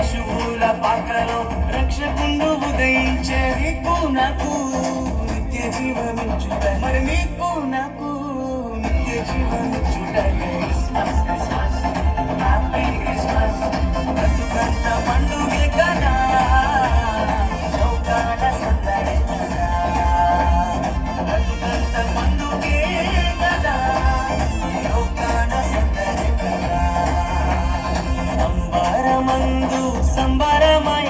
శుభుల పాకలో రక్షకుండు ఉదయించే నీకు నాకు నిత్య జీవమిచ్చుట మరి నీకు నాకు నిత్య జీవమిచ్చుట క్రిస్మస్ క్రిస్మస్ హ్యాపీ క్రిస్మస్ బ్రతుకంత పండుగే కదా లోకాల సందడి కదా బ్రతుకంత పండుగే కదా లోకాల సందడి కదా అంబరమందు సంబరమయ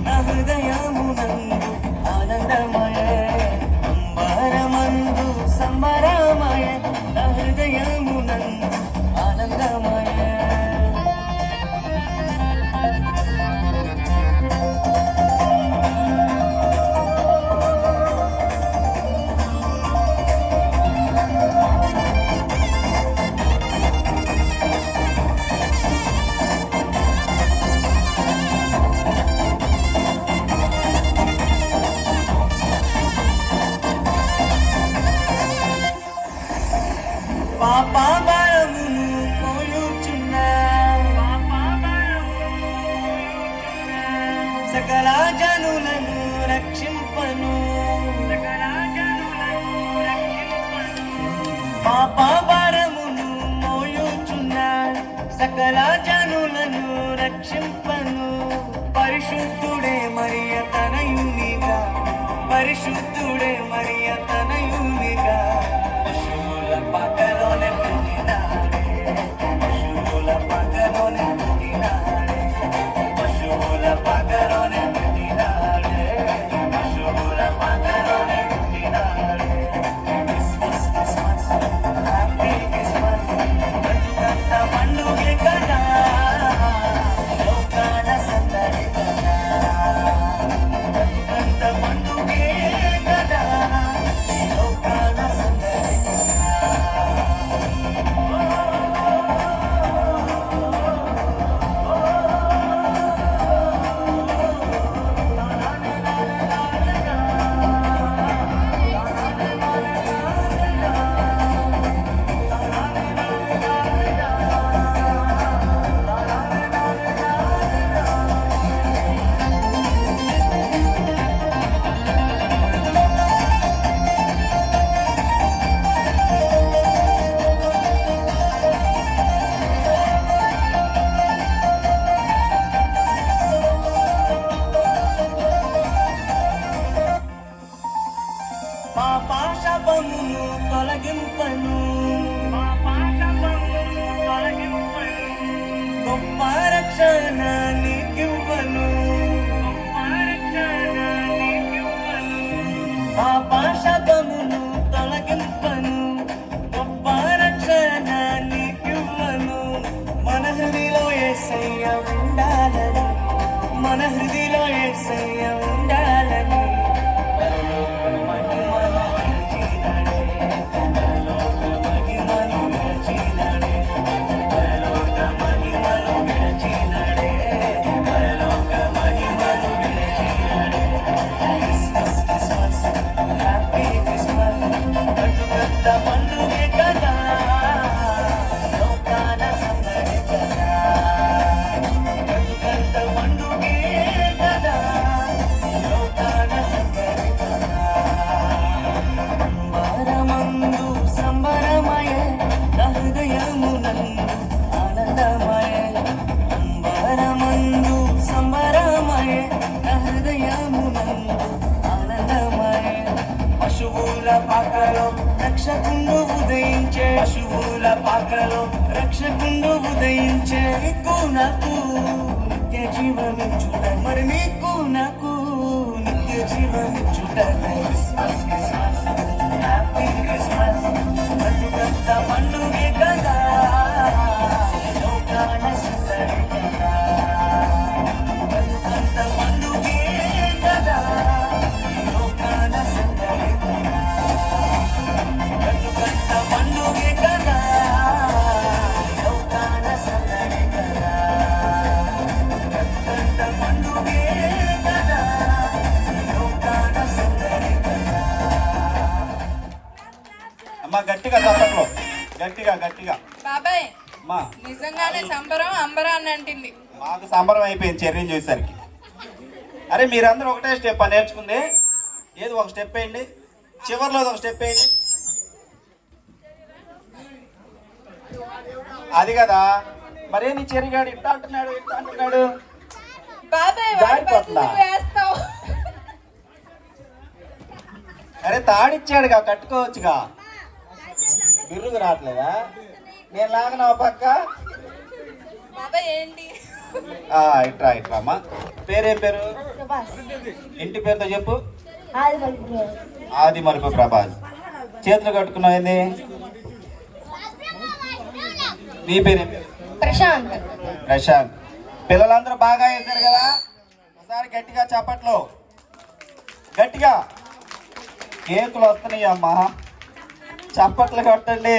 నా హృదయమునందు ఆనందమయ అంబరమందు సంబరమయ నా హృదయమునందు ఆనందమయ పాపమును మోయుచున్న సకల జనులను రక్షింపను పాపమును మోయుచున్న సకల జనులను రక్షింపను పరిశుద్ధుడే మరియ తనయునిగా పరిశుద్ధుడే మరియ తనయునిగా పశువుల పగలోనే పుట్టినాడే పశువుల పగలోనే పుట్టినాడే పశువుల పగలోనే పుట్టినాడే పశువుల పగలోనే పుట్టినాడే క్రిస్మస్ క్రిస్మస్ హ్యాపీ క్రిస్మస్ బ్రతుకంత పండుగే కదా లోకాల సందడి కదా బ్రతుకంత పండుగే కదా లోకాల సందడి పాపమును తొలగింపను గొప్ప రక్షణ నీకివ్వను పాపమును తొలగింపను గొప్ప రక్షణ నీకివ్వను మన హృదిలో యేసయ్య ఉండాలని మన హృదిలో యేసయ్య ఉండాలని పండుగే కదా లోకాల సందడి కదా బ్రతుకంత పండుగే కదా లోకాల సందడి కదా అంబరమందు సంబరమయ నా హృదయమునందు ఆనందమయ అంబరమందు సంబరమయ నా హృదయమునందు ఆనందమయ పశువుల పాకలో రక్షకుండు ఉదయించే పశువుల పాకలో రక్షకుండు ఉదయించే నీకు నాకు నిత్య జీవమిచ్చుట మరి నీకు నాకు నిత్య జీవమిచ్చుట క్రిస్మస్ క్రిస్మస్ హ్యాపీ క్రిస్మస్ బ్రతుకంత పండుగే కదా లోకాల సందడి కదా బ్రతుకంత పండుగే కదా లోకాల సందడి కదా బ్రతుకంత పండుగే కదా లోకాల సందడి కదా బ్రతుకంత పండుగే కదా లోకాల సందడి కదా. అమ్మా గట్టిగా చప్పట్లో గట్టిగా గట్టిగా బాబాయ్ అమ్మా నిజంగానే సంబరం అంబరా అని అంటుంది. మాకు సంబరం అయిపోయింది చర్యను చూసేసరికి. అరే మీరందరూ ఒకటే స్టెప్ నేర్చుకుంది. ఏది ఒక స్టెప్ వేయండి, చివరిలో ఒక స్టెప్ వేయండి. అది కదా మరే నీ చెరిగాడు ఇట్లా అంటున్నాడు జారిపోతుందా? అరే తాడిచ్చాడుగా, కట్టుకోవచ్చుగా. బిర్రుగు రావట్లేదా? నేను లాగనా పక్క. ఇట్రా అమ్మా. పేరేం పేరు? ఇంటి పేరుతో చెప్పు. ఆది మలుపు ప్రభాస్. చేతులు కట్టుకున్నావు ఏంది? నీ పేరేం పేరు? ప్రశాంత్. ప్రశాంత్. పిల్లలందరూ బాగా వేశారు కదా, ఒకసారి గట్టిగా చప్పట్లు. గట్టిగా కేకులు వస్తున్నాయి అమ్మా, చప్పట్లు కొట్టండి.